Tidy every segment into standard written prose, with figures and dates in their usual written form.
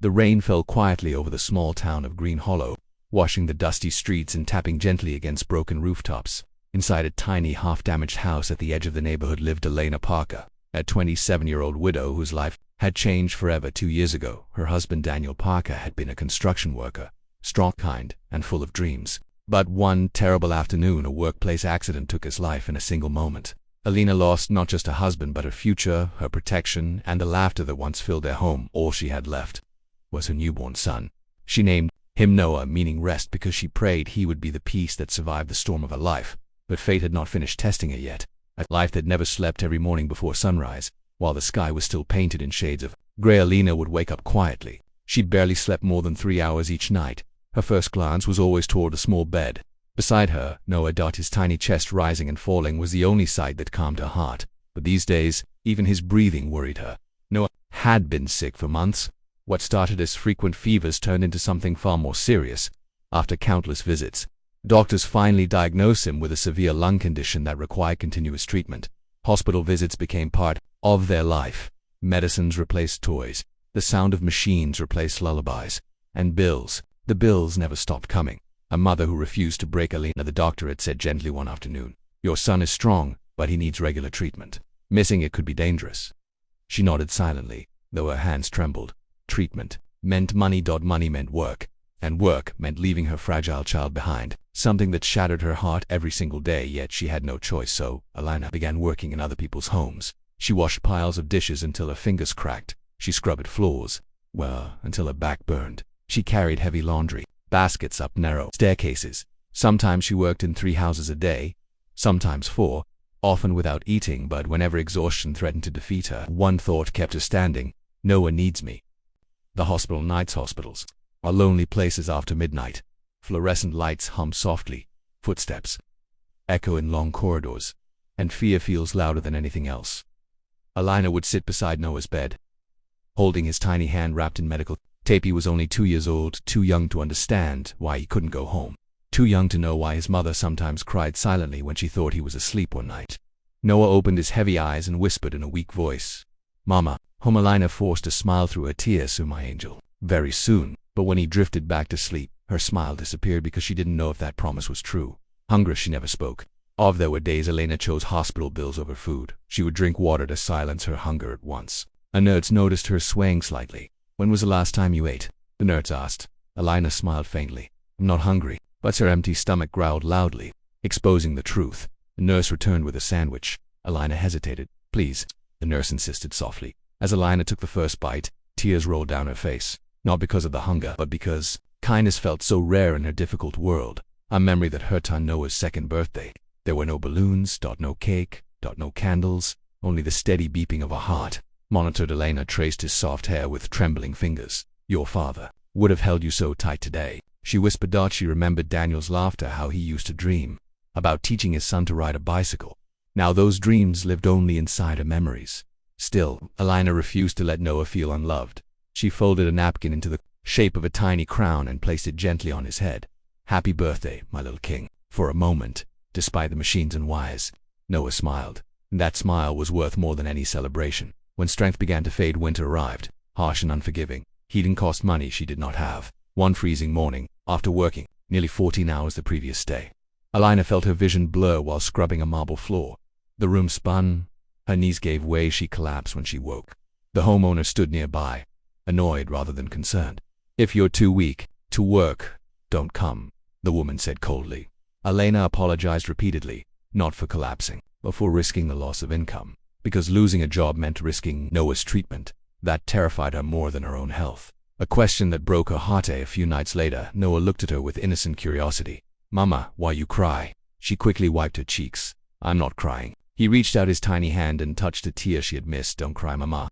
The rain fell quietly over the small town of Green Hollow, washing the dusty streets and tapping gently against broken rooftops. Inside a tiny, half-damaged house at the edge of the neighborhood lived Elena Parker, a 27-year-old widow whose life had changed forever 2 years ago. Her husband Daniel Parker had been a construction worker, strong, kind, and full of dreams. But one terrible afternoon, a workplace accident took his life in a single moment. Elena lost not just her husband but her future, her protection, and the laughter that once filled their home. All she had left was her newborn son. She named him Noah, meaning rest, because she prayed he would be the peace that survived the storm of her life. But fate had not finished testing her yet. A life that never slept every morning before sunrise, while the sky was still painted in shades of gray. Elena would wake up quietly. She barely slept more than 3 hours each night. Her first glance was always toward a small bed. Beside her, Noah, his tiny chest rising and falling, was the only sight that calmed her heart. But these days, even his breathing worried her. Noah had been sick for months. What started as frequent fevers turned into something far more serious. After countless visits, doctors finally diagnosed him with a severe lung condition that required continuous treatment. Hospital visits became part of their life. Medicines replaced toys. The sound of machines replaced lullabies. And bills. The bills never stopped coming. A mother who refused to break Elena. The doctor had said gently one afternoon, "Your son is strong, but he needs regular treatment. Missing it could be dangerous." She nodded silently, though her hands trembled. Treatment meant money. Money meant work. And work meant leaving her fragile child behind, something that shattered her heart every single day. Yet she had no choice, so Elena began working in other people's homes. She washed piles of dishes until her fingers cracked. She scrubbed floors, until her back burned. She carried heavy laundry baskets up narrow staircases. Sometimes she worked in 3 houses a day, sometimes 4, often without eating. But whenever exhaustion threatened to defeat her, one thought kept her standing: Noah needs me. The hospital nights. Hospitals are lonely places after midnight. Fluorescent lights hum softly, footsteps echo in long corridors, and fear feels louder than anything else. Elena would sit beside Noah's bed, holding his tiny hand wrapped in medical tape. He was only 2 years old, too young to understand why he couldn't go home, too young to know why his mother sometimes cried silently when she thought he was asleep one night. Noah opened his heavy eyes and whispered in a weak voice, "Mama, home." Elena forced a smile through her tears. "Soon, my angel, very soon." But when he drifted back to sleep, her smile disappeared because she didn't know if that promise was true. Hunger she never spoke of. There were days Elena chose hospital bills over food. She would drink water to silence her hunger at once. A nurse noticed her swaying slightly. "When was the last time you ate?" the nurse asked. Elena smiled faintly. "I'm not hungry." But her empty stomach growled loudly, exposing the truth. The nurse returned with a sandwich. Elena hesitated. "Please," the nurse insisted softly. As Elena took the first bite, tears rolled down her face. Not because of the hunger, but because kindness felt so rare in her difficult world. A memory that hurt on Noah's 2nd birthday. There were no balloons, no cake, no candles, only the steady beeping of a heart. Monitored. Elena traced his soft hair with trembling fingers. "Your father would have held you so tight today," she whispered. She remembered Daniel's laughter, how he used to dream about teaching his son to ride a bicycle. Now those dreams lived only inside her memories. Still, Elena refused to let Noah feel unloved. She folded a napkin into the shape of a tiny crown and placed it gently on his head. "Happy birthday, my little king." For a moment, despite the machines and wires, Noah smiled. That smile was worth more than any celebration. When strength began to fade, winter arrived, harsh and unforgiving. Heating cost money she did not have. One freezing morning, after working nearly 14 hours the previous day, Elena felt her vision blur while scrubbing a marble floor. The room spun. Her knees gave way. She collapsed when she woke. The homeowner stood nearby, annoyed rather than concerned. "If you're too weak to work, don't come," the woman said coldly. Elena apologized repeatedly, not for collapsing, but for risking the loss of income. Because losing a job meant risking Noah's treatment. That terrified her more than her own health. A question that broke her heart. A few nights later, Noah looked at her with innocent curiosity. "Mama, why you cry?" She quickly wiped her cheeks. "I'm not crying." He reached out his tiny hand and touched a tear she had missed. "Don't cry, Mama."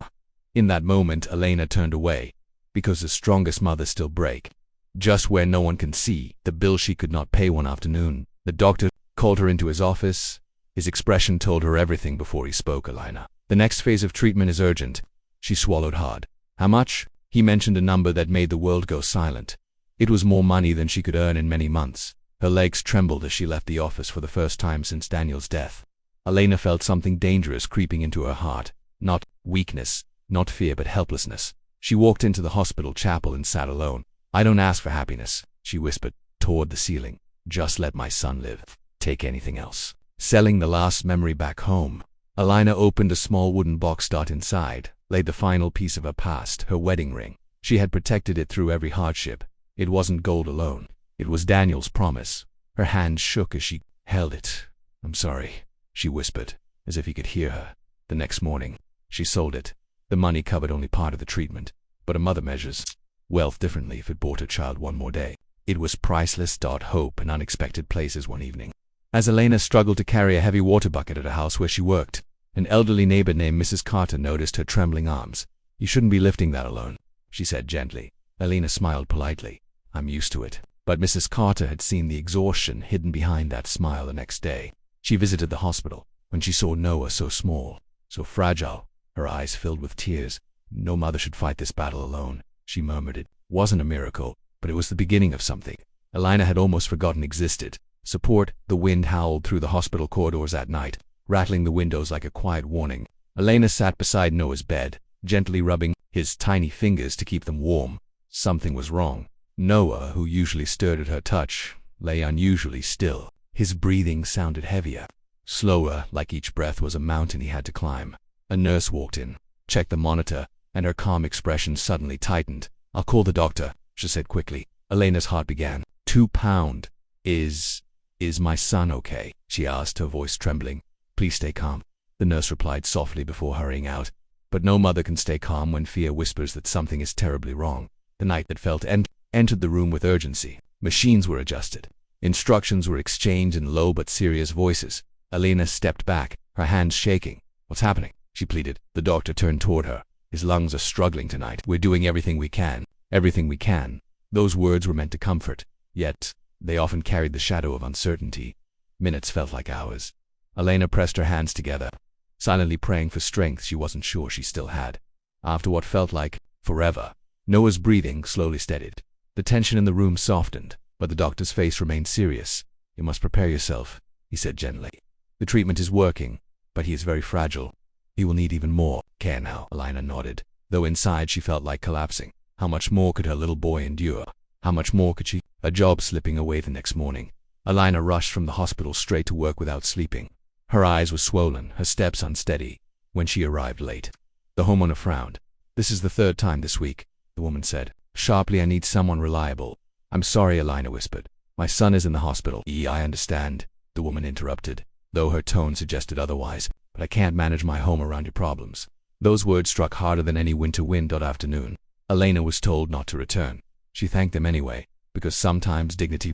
In that moment, Elena turned away, because the strongest mothers still break. Just where no one can see, the bill she could not pay. One afternoon, the doctor called her into his office. His expression told her everything before he spoke. "Elena, the next phase of treatment is urgent." She swallowed hard. "How much?" He mentioned a number that made the world go silent. It was more money than she could earn in many months. Her legs trembled as she left the office for the first time since Daniel's death. Elena felt something dangerous creeping into her heart. Not weakness, not fear, but helplessness. She walked into the hospital chapel and sat alone. "I don't ask for happiness," she whispered toward the ceiling. "Just let my son live. Take anything else." Selling the last memory back home, Elena opened a small wooden box. Inside laid the final piece of her past, her wedding ring. She had protected it through every hardship. It wasn't gold alone. It was Daniel's promise. Her hands shook as she held it. "I'm sorry," she whispered, as if he could hear her. The next morning, she sold it. The money covered only part of the treatment, but a mother measures wealth differently if it bought her child one more day. It was priceless. Hope in unexpected places one evening. As Elena struggled to carry a heavy water bucket at a house where she worked, an elderly neighbor named Mrs. Carter noticed her trembling arms. "You shouldn't be lifting that alone," she said gently. Elena smiled politely. "I'm used to it." But Mrs. Carter had seen the exhaustion hidden behind that smile the next day. She visited the hospital. When she saw Noah so small, so fragile, her eyes filled with tears. "No mother should fight this battle alone," she murmured. It wasn't a miracle, but it was the beginning of something Elena had almost forgotten existed. Support. The wind howled through the hospital corridors at night, rattling the windows like a quiet warning. Elena sat beside Noah's bed, gently rubbing his tiny fingers to keep them warm. Something was wrong. Noah, who usually stirred at her touch, lay unusually still. His breathing sounded heavier, slower, like each breath was a mountain he had to climb. A nurse walked in, checked the monitor, and her calm expression suddenly tightened. "I'll call the doctor," she said quickly. Elena's heart began. £2. Is my son okay?" she asked, her voice trembling. "Please stay calm," the nurse replied softly before hurrying out. But no mother can stay calm when fear whispers that something is terribly wrong. The night that felt entered the room with urgency. Machines were adjusted. Instructions were exchanged in low but serious voices. Elena stepped back, her hands shaking. "What's happening?" she pleaded. The doctor turned toward her. "His lungs are struggling tonight. We're doing everything we can. Everything we can." Those words were meant to comfort, yet they often carried the shadow of uncertainty. Minutes felt like hours. Elena pressed her hands together, silently praying for strength she wasn't sure she still had. After what felt like forever, Noah's breathing slowly steadied. The tension in the room softened, but the doctor's face remained serious. "You must prepare yourself," he said gently. "The treatment is working, but he is very fragile. He will need even more care now." Elena nodded, though inside she felt like collapsing. How much more could her little boy endure? How much more could she? A job slipping away the next morning. Elena rushed from the hospital straight to work without sleeping. Her eyes were swollen, her steps unsteady. When she arrived late, the homeowner frowned. "This is the third time this week," the woman said. Sharply, "I need someone reliable." "I'm sorry," Elena whispered. "My son is in the hospital." "I understand," the woman interrupted, though her tone suggested otherwise. "But I can't manage my home around your problems." Those words struck harder than any winter wind that afternoon. Elena was told not to return. She thanked them anyway, because sometimes dignity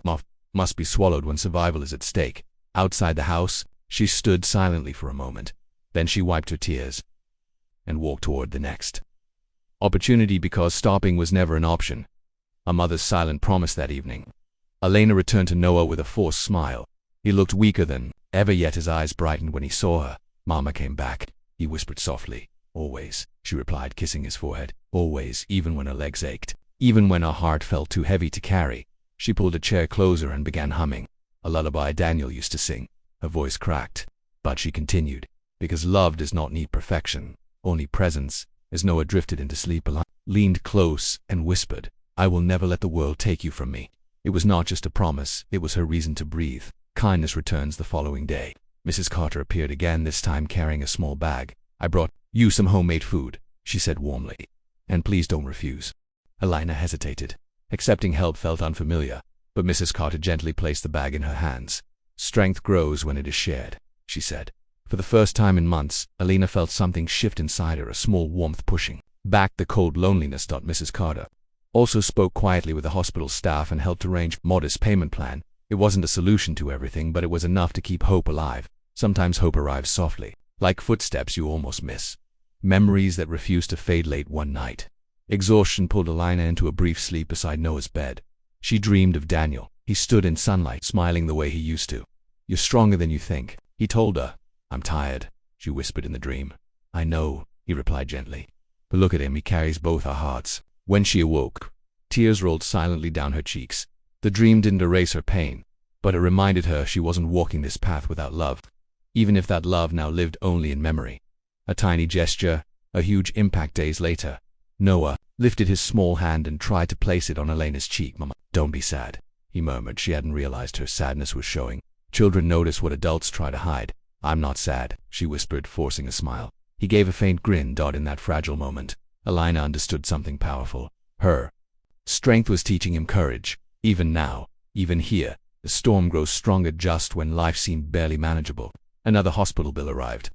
must be swallowed when survival is at stake. Outside the house, she stood silently for a moment. Then she wiped her tears and walked toward the next opportunity, because stopping was never an option. A mother's silent promise that evening. Elena returned to Noah with a forced smile. He looked weaker than ever, yet his eyes brightened when he saw her. "Mama came back," he whispered softly. "Always," she replied, kissing his forehead. "Always, even when her legs ached. Even when her heart felt too heavy to carry." She pulled a chair closer and began humming a lullaby Daniel used to sing. Her voice cracked, but she continued. "Because love does not need perfection, only presence." As Noah drifted into sleep, Elena leaned close and whispered, "I will never let the world take you from me." It was not just a promise, it was her reason to breathe. Kindness returns the following day. Mrs. Carter appeared again, this time carrying a small bag. "I brought you some homemade food," she said warmly. "And please don't refuse." Elena hesitated. Accepting help felt unfamiliar, but Mrs. Carter gently placed the bag in her hands. "Strength grows when it is shared," she said. For the first time in months, Elena felt something shift inside her, a small warmth pushing back the cold loneliness. Mrs. Carter also spoke quietly with the hospital staff and helped arrange a modest payment plan. It wasn't a solution to everything, but it was enough to keep hope alive. Sometimes hope arrives softly, like footsteps you almost miss. Memories that refused to fade. Late one night, exhaustion pulled Elena into a brief sleep beside Noah's bed. She dreamed of Daniel. He stood in sunlight, smiling the way he used to. "You're stronger than you think," he told her. "I'm tired," she whispered in the dream. "I know," he replied gently. "But look at him, he carries both our hearts." When she awoke, tears rolled silently down her cheeks. The dream didn't erase her pain, but it reminded her she wasn't walking this path without love, even if that love now lived only in memory. A tiny gesture, a huge impact. Days later, Noah lifted his small hand and tried to place it on Elena's cheek. "Mama, don't be sad," he murmured. She hadn't realized her sadness was showing. Children notice what adults try to hide. "I'm not sad," she whispered, forcing a smile. He gave a faint grin. In that fragile moment, Elena understood something powerful. Her strength was teaching him courage. Even now, even here, the storm grows stronger just when life seemed barely manageable. Another hospital bill arrived,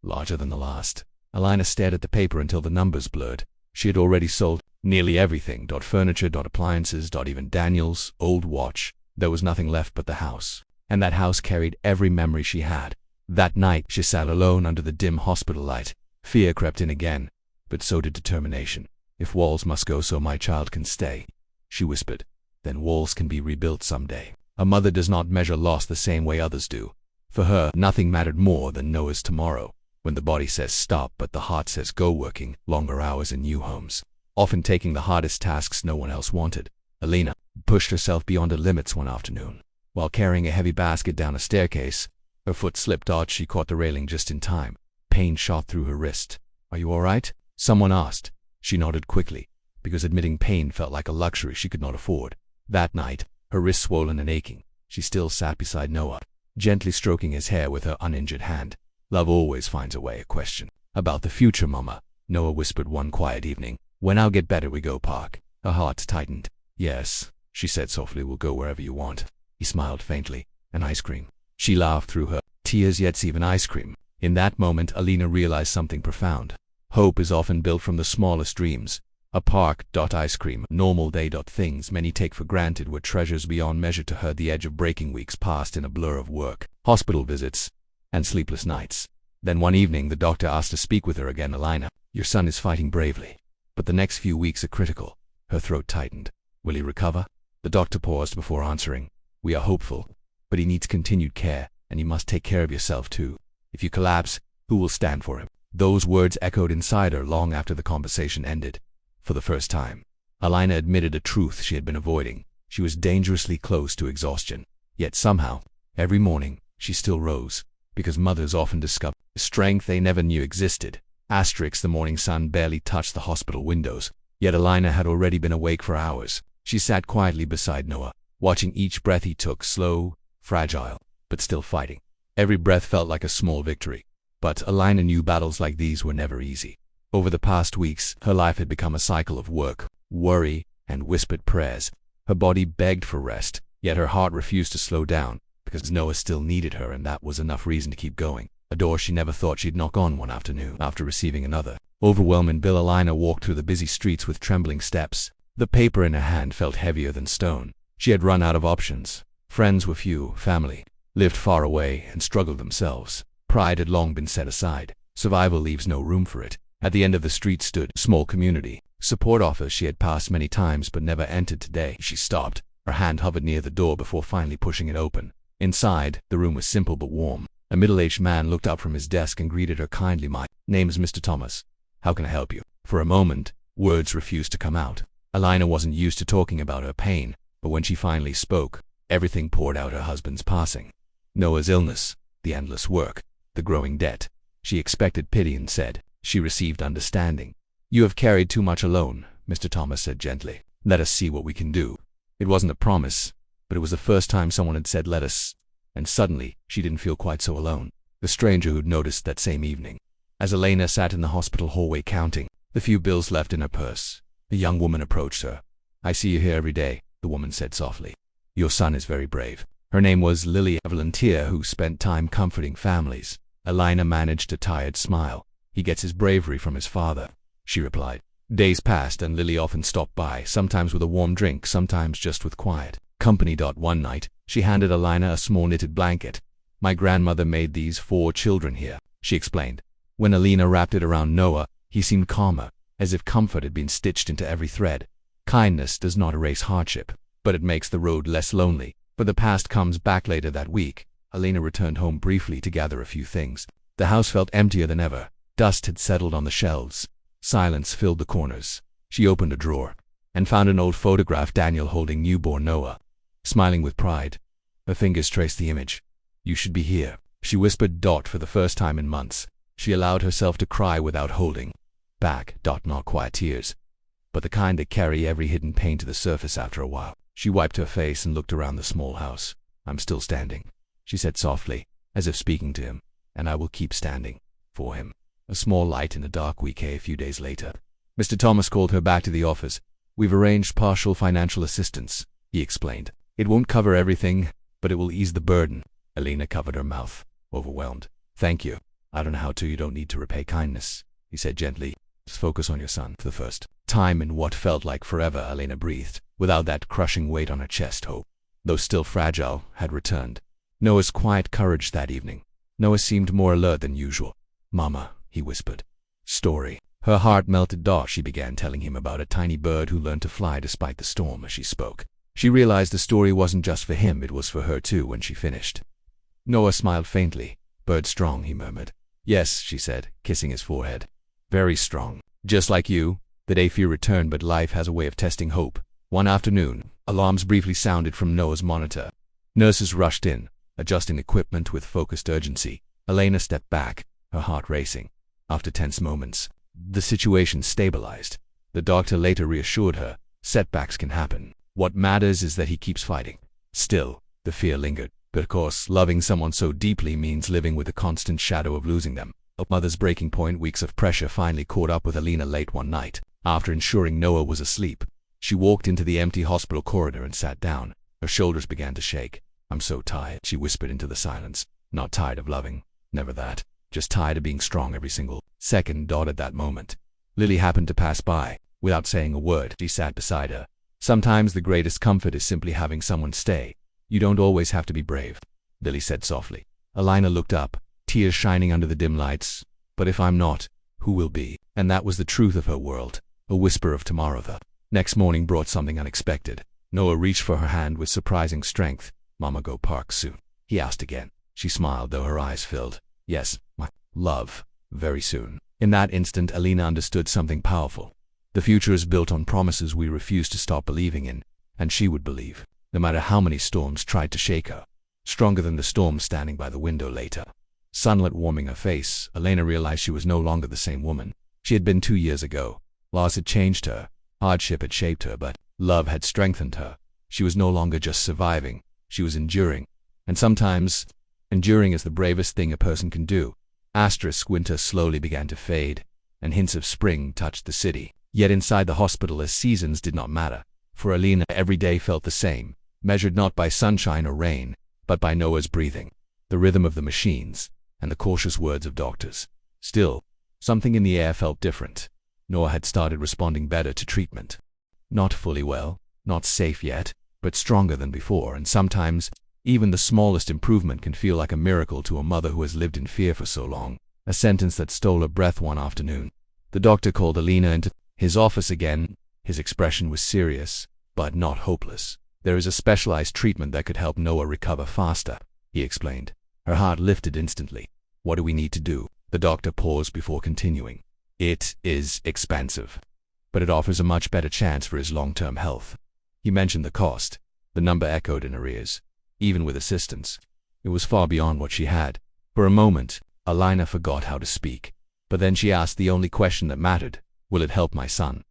larger than the last. Elena stared at the paper until the numbers blurred. She had already sold nearly everything. Furniture, appliances, even Daniel's old watch. There was nothing left but the house. And that house carried every memory she had. That night, she sat alone under the dim hospital light. Fear crept in again, but so did determination. "If walls must go so my child can stay," she whispered, "then walls can be rebuilt someday." A mother does not measure loss the same way others do. For her, nothing mattered more than Noah's tomorrow, when the body says stop but the heart says go, working longer hours in new homes, often taking the hardest tasks no one else wanted. Elena pushed herself beyond her limits one afternoon. While carrying a heavy basket down a staircase, her foot slipped. She caught the railing just in time. Pain shot through her wrist. "Are you all right?" someone asked. She nodded quickly, because admitting pain felt like a luxury she could not afford. That night, her wrist swollen and aching, she still sat beside Noah, gently stroking his hair with her uninjured hand. "Love always finds a way." A question about the future, Mama, Noah whispered one quiet evening. "When I'll get better we go park." Her heart tightened. "Yes," she said softly, "we'll go wherever you want." He smiled faintly. "And ice cream." She laughed through her tears. "Yes, even ice cream." In that moment, Elena realized something profound. Hope is often built from the smallest dreams. A park. Ice cream. Normal day. Things many take for granted were treasures beyond measure to her. The edge of breaking weeks passed in a blur of work, hospital visits, and sleepless nights. Then one evening the doctor asked to speak with her again. "Elena, your son is fighting bravely, but the next few weeks are critical." Her throat tightened. "Will he recover?" The doctor paused before answering. "We are hopeful, but he needs continued care, and you must take care of yourself too. If you collapse, who will stand for him?" Those words echoed inside her long after the conversation ended. For the first time, Elena admitted a truth she had been avoiding. She was dangerously close to exhaustion. Yet somehow, every morning, she still rose, because mothers often discover strength they never knew existed. The morning sun barely touched the hospital windows, yet Elena had already been awake for hours. She sat quietly beside Noah, watching each breath he took, slow, fragile, but still fighting. Every breath felt like a small victory. But Elena knew battles like these were never easy. Over the past weeks, her life had become a cycle of work, worry, and whispered prayers. Her body begged for rest, yet her heart refused to slow down, because Noah still needed her, and that was enough reason to keep going. A door she never thought she'd knock on one afternoon, after receiving another overwhelming bill. Elena walked through the busy streets with trembling steps. The paper in her hand felt heavier than stone. She had run out of options. Friends were few, family lived far away and struggled themselves. Pride had long been set aside. Survival leaves no room for it. At the end of the street stood a small community support office she had passed many times but never entered. Today she stopped. Her hand hovered near the door before finally pushing it open. Inside, the room was simple but warm. A middle-aged man looked up from his desk and greeted her kindly. "My name's Mr. Thomas. How can I help you?" For a moment, words refused to come out. Elena wasn't used to talking about her pain, but when she finally spoke, everything poured out. Her husband's passing, Noah's illness, the endless work, the growing debt. She expected pity and said. She received understanding. "You have carried too much alone," Mr. Thomas said gently. "Let us see what we can do." It wasn't a promise, but it was the first time someone had said let us, and suddenly she didn't feel quite so alone. The stranger who'd noticed that same evening. As Elena sat in the hospital hallway counting the few bills left in her purse, a young woman approached her. "I see you here every day," the woman said softly. "Your son is very brave." Her name was Lily, a volunteer who spent time comforting families. Elena managed a tired smile. "He gets his bravery from his father," she replied. Days passed and Lily often stopped by, sometimes with a warm drink, sometimes just with quiet company. One night, she handed Elena a small knitted blanket. "My grandmother made these for children here," she explained. When Elena wrapped it around Noah, he seemed calmer, as if comfort had been stitched into every thread. Kindness does not erase hardship, but it makes the road less lonely. But the past comes back. Later that week, Elena returned home briefly to gather a few things. The house felt emptier than ever. Dust had settled on the shelves. Silence filled the corners. She opened a drawer and found an old photograph. Daniel holding newborn Noah, smiling with pride. Her fingers traced the image. "You should be here," she whispered. For the first time in months, she allowed herself to cry without holding back. Not quiet tears, but the kind that carry every hidden pain to the surface after a while. She wiped her face and looked around the small house. "I'm still standing," she said softly, as if speaking to him, "and I will keep standing for him." A small light in a dark week a few days later. Mr. Thomas called her back to the office. "We've arranged partial financial assistance," he explained. "It won't cover everything, but it will ease the burden." Elena covered her mouth, overwhelmed. "Thank you. I don't know how to. You don't need to repay kindness," he said gently. "Just focus on your son." For the first time in what felt like forever, Elena breathed, without that crushing weight on her chest. Hope, though still fragile, had returned. Noah's quiet courage that evening. Noah seemed more alert than usual. "Mama," he whispered. "Story." Her heart melted. She began telling him about a tiny bird who learned to fly despite the storm. As she spoke, she realized the story wasn't just for him, it was for her too. When she finished, Noah smiled faintly. "Bird strong," he murmured. "Yes," she said, kissing his forehead. "Very strong. Just like you." The day fear returned, but life has a way of testing hope. One afternoon, alarms briefly sounded from Noah's monitor. Nurses rushed in, adjusting equipment with focused urgency. Elena stepped back, her heart racing. After tense moments, the situation stabilized. The doctor later reassured her, "Setbacks can happen. What matters is that he keeps fighting." Still, the fear lingered. But of course, loving someone so deeply means living with the constant shadow of losing them. A mother's breaking point. Weeks of pressure finally caught up with Elena late one night. After ensuring Noah was asleep, she walked into the empty hospital corridor and sat down. Her shoulders began to shake. "I'm so tired," she whispered into the silence. "Not tired of loving. Never that. Just tired of being strong every single second." At that moment, Lily happened to pass by. Without saying a word, she sat beside her. "Sometimes the greatest comfort is simply having someone stay. You don't always have to be brave," Lily said softly. Elena looked up, tears shining under the dim lights. "But if I'm not, who will be?" And that was the truth of her world. A whisper of tomorrow. The next morning brought something unexpected. Noah reached for her hand with surprising strength. "Mama go park soon?" he asked again. She smiled, though her eyes filled. "Yes, my love, very soon." In that instant, Elena understood something powerful. The future is built on promises we refuse to stop believing in, and she would believe, no matter how many storms tried to shake her. Stronger than the storm standing by the window later. Sunlight warming her face, Elena realized she was no longer the same woman she had been 2 years ago. Loss had changed her, hardship had shaped her, but love had strengthened her. She was no longer just surviving, she was enduring. And sometimes, enduring is the bravest thing a person can do. Winter slowly began to fade, and hints of spring touched the city. Yet inside the hospital, as seasons did not matter. For Elena, every day felt the same, measured not by sunshine or rain, but by Noah's breathing, the rhythm of the machines, and the cautious words of doctors. Still, something in the air felt different. Noah had started responding better to treatment. Not fully well, not safe yet, but stronger than before, and sometimes, even the smallest improvement can feel like a miracle to a mother who has lived in fear for so long. A sentence that stole her breath one afternoon. The doctor called Elena into his office again. His expression was serious, but not hopeless. "There is a specialized treatment that could help Noah recover faster," he explained. Her heart lifted instantly. "What do we need to do?" The doctor paused before continuing. "It is expensive, but it offers a much better chance for his long-term health." He mentioned the cost. The number echoed in her ears. Even with assistance, it was far beyond what she had. For a moment, Elena forgot how to speak. But then she asked the only question that mattered. "Will it help my son?"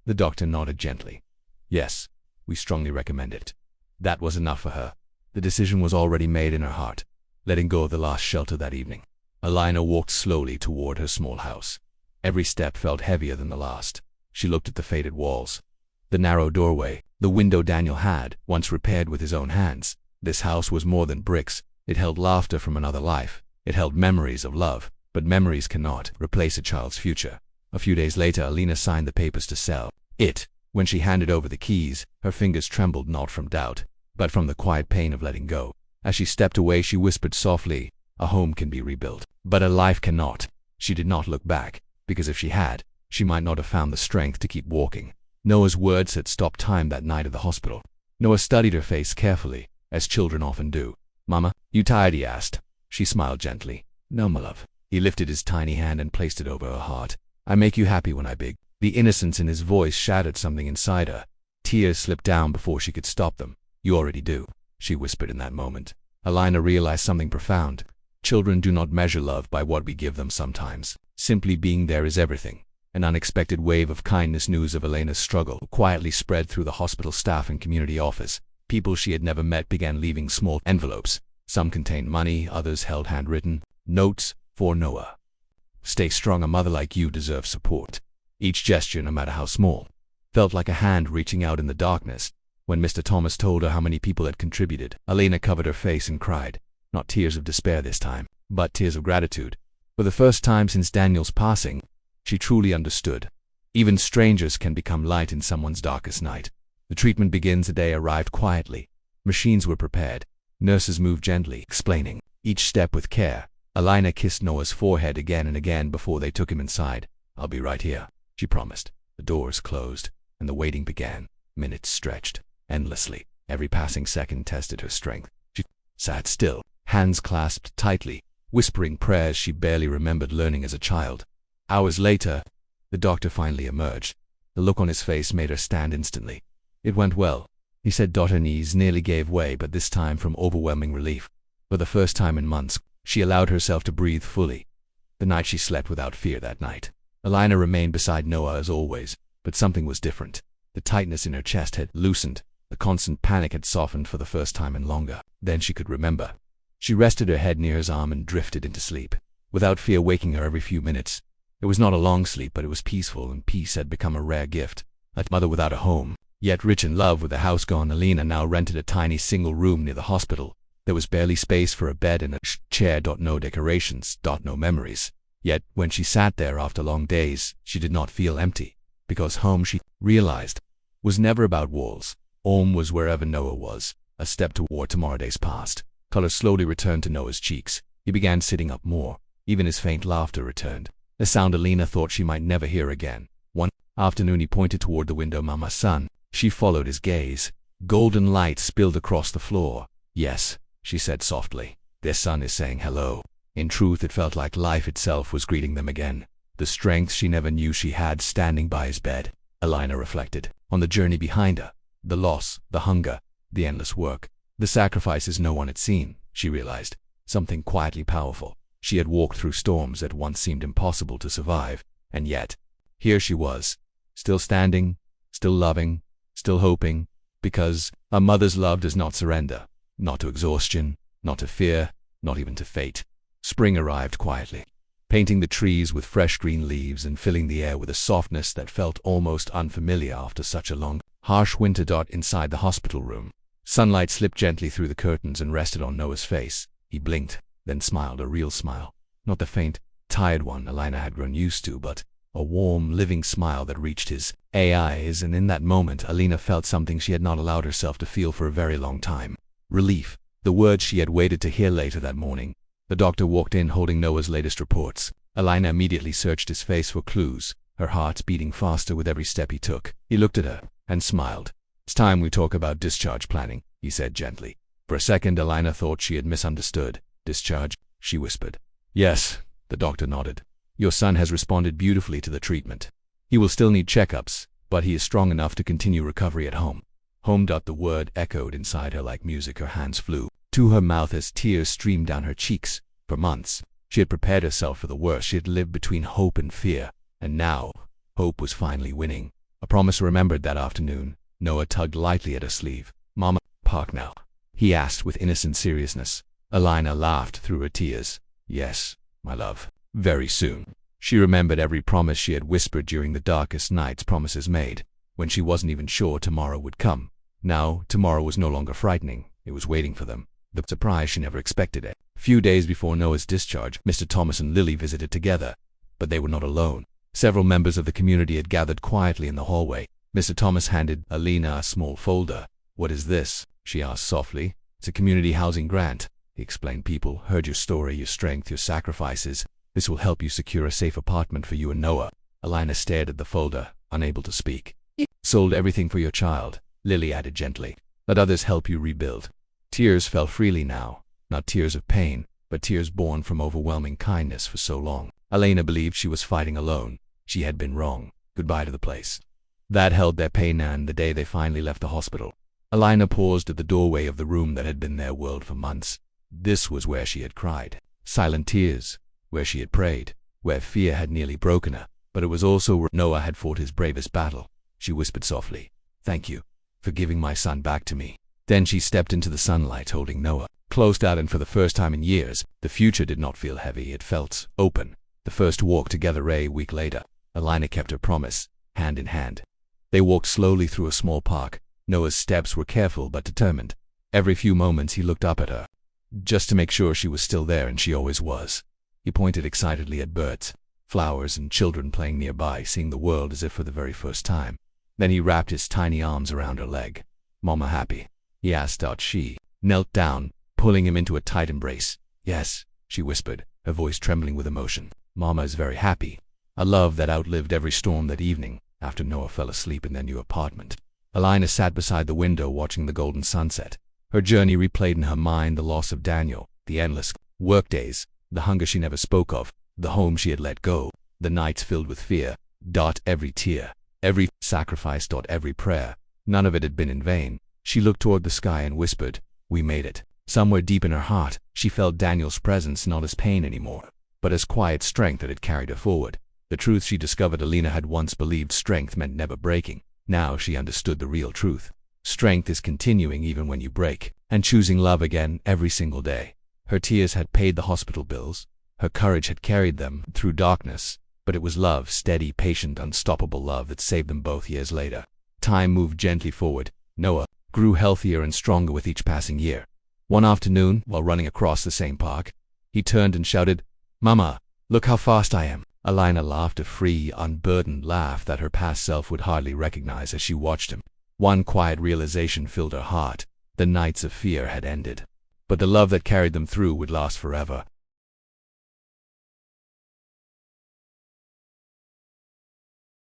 The doctor nodded gently. "Yes, we strongly recommend it." That was enough for her. The decision was already made in her heart. Letting go of the last shelter that evening, Elena walked slowly toward her small house. Every step felt heavier than the last. She looked at the faded walls, the narrow doorway, the window Daniel had once repaired with his own hands. This house was more than bricks. It held laughter from another life. It held memories of love, but memories cannot replace a child's future. A few days later, Elena signed the papers to sell it. When she handed over the keys, her fingers trembled not from doubt, but from the quiet pain of letting go. As she stepped away, she whispered softly, "A home can be rebuilt, but a life cannot." She did not look back, because if she had, she might not have found the strength to keep walking. Noah's words had stopped time that night at the hospital. Noah studied her face carefully, as children often do. "Mama, you tired?" he asked. She smiled gently. "No, my love." He lifted his tiny hand and placed it over her heart. "I make you happy when I beg." The innocence in his voice shattered something inside her. Tears slipped down before she could stop them. "You already do," she whispered in that moment. Elena realized something profound. Children do not measure love by what we give them sometimes. Simply being there is everything. An unexpected wave of kindness news of Elena's struggle quietly spread through the hospital staff and community office. People she had never met began leaving small envelopes. Some contained money, others held handwritten notes for Noah. Stay strong, a mother like you deserves support. Each gesture, no matter how small, felt like a hand reaching out in the darkness. When Mr. Thomas told her how many people had contributed, Elena covered her face and cried. Not tears of despair this time, but tears of gratitude. For the first time since Daniel's passing, she truly understood. Even strangers can become light in someone's darkest night. The treatment begins. The day arrived quietly. Machines were prepared. Nurses moved gently, explaining each step with care. Elena kissed Noah's forehead again and again before they took him inside. I'll be right here, she promised. The doors closed, and the waiting began. Minutes stretched endlessly. Every passing second tested her strength. She sat still, hands clasped tightly, whispering prayers she barely remembered learning as a child. Hours later, the doctor finally emerged. The look on his face made her stand instantly. It went well, he said. Her knees nearly gave way, but this time from overwhelming relief. For the first time in months, she allowed herself to breathe fully. The night she slept without fear that night. Elena remained beside Noah as always, but something was different. The tightness in her chest had loosened. The constant panic had softened for the first time in longer than she could remember. She rested her head near his arm and drifted into sleep, without fear waking her every few minutes. It was not a long sleep, but it was peaceful, and peace had become a rare gift. A mother without a home, yet rich in love. With the house gone, Elena now rented a tiny single room near the hospital. There was barely space for a bed and a chair. No decorations, no memories. Yet, when she sat there after long days, she did not feel empty. Because home, she realized, was never about walls. Home was wherever Noah was. A step toward tomorrow. Days passed. Color slowly returned to Noah's cheeks. He began sitting up more. Even his faint laughter returned. A sound Elena thought she might never hear again. One afternoon he pointed toward the window. Mama, son. She followed his gaze. Golden light spilled across the floor. Yes, she said softly. Their son is saying hello. In truth, it felt like life itself was greeting them again. The strength she never knew she had standing by his bed. Elena reflected on the journey behind her. The loss, the hunger, the endless work, the sacrifices no one had seen. She realized something quietly powerful. She had walked through storms that once seemed impossible to survive, and yet, here she was, still standing, still loving, still hoping, because a mother's love does not surrender, not to exhaustion, not to fear, not even to fate. Spring arrived quietly, painting the trees with fresh green leaves and filling the air with a softness that felt almost unfamiliar after such a long, harsh winter. Inside the hospital room, sunlight slipped gently through the curtains and rested on Noah's face. He blinked, then smiled, a real smile. Not the faint, tired one Elena had grown used to, but a warm, living smile that reached his eyes, and in that moment Elena felt something she had not allowed herself to feel for a very long time. Relief. The words she had waited to hear later that morning. The doctor walked in holding Noah's latest reports. Elena immediately searched his face for clues, her heart beating faster with every step he took. He looked at her and smiled. It's time we talk about discharge planning, he said gently. For a second Elena thought she had misunderstood. Discharge, she whispered. Yes, the doctor nodded. Your son has responded beautifully to the treatment. He will still need checkups, but he is strong enough to continue recovery at home. Home. The word echoed inside her like music. Her hands flew to her mouth as tears streamed down her cheeks. For months, she had prepared herself for the worst. She had lived between hope and fear, and now, hope was finally winning. A promise remembered that afternoon. Noah tugged lightly at her sleeve. Mama, park now, he asked with innocent seriousness. Elena laughed through her tears. Yes, my love. Very soon. She remembered every promise she had whispered during the darkest nights, promises made when she wasn't even sure tomorrow would come. Now, tomorrow was no longer frightening. It was waiting for them. The surprise she never expected it. A few days before Noah's discharge, Mr. Thomas and Lily visited together. But they were not alone. Several members of the community had gathered quietly in the hallway. Mr. Thomas handed Elena a small folder. What is this? She asked softly. It's a community housing grant, he explained. People heard your story, your strength, your sacrifices. This will help you secure a safe apartment for you and Noah. Elena stared at the folder, unable to speak. Sold everything for your child, Lily added gently. Let others help you rebuild. Tears fell freely now, not tears of pain, but tears born from overwhelming kindness. For so long, Elena believed she was fighting alone. She had been wrong. Goodbye to the place that held their pain, and the day they finally left the hospital, Elena paused at the doorway of the room that had been their world for months. This was where she had cried. Silent tears. Where she had prayed. Where fear had nearly broken her. but it was also where Noah had fought his bravest battle. She whispered softly, "Thank you for giving my son back to me." Then she stepped into the sunlight holding Noah close out, and for the first time in years, the future did not feel heavy. It felt open. The first walk together a week later, Elena kept her promise, hand in hand. They walked slowly through a small park. Noah's steps were careful but determined. Every few moments he looked up at her, just to make sure she was still there, and she always was. He pointed excitedly at birds, flowers, and children playing nearby, seeing the world as if for the very first time. Then he wrapped his tiny arms around her leg. "Mama happy?" he asked out. She knelt down, pulling him into a tight embrace. "Yes," she whispered, her voice trembling with emotion. "Mama is very happy." A love that outlived every storm. That evening, after Noah fell asleep in their new apartment, Elena sat beside the window watching the golden sunset. Her journey replayed in her mind: the loss of Daniel, the endless workdays, the hunger she never spoke of, the home she had let go, the nights filled with fear. Every tear, every sacrifice, every prayer, none of it had been in vain. She looked toward the sky and whispered, "We made it." Somewhere deep in her heart, she felt Daniel's presence not as pain anymore, but as quiet strength that had carried her forward. The truth she discovered: Elena had once believed strength meant never breaking. Now she understood the real truth. Strength is continuing even when you break, and choosing love again every single day. Her tears had paid the hospital bills. Her courage had carried them through darkness, but it was love, steady, patient, unstoppable love, that saved them both years later. Time moved gently forward. Noah grew healthier and stronger with each passing year. One afternoon, while running across the same park, he turned and shouted, "Mama, look how fast I am." Elena laughed, a free, unburdened laugh that her past self would hardly recognize as she watched him. One quiet realization filled her heart: the nights of fear had ended. But the love that carried them through would last forever.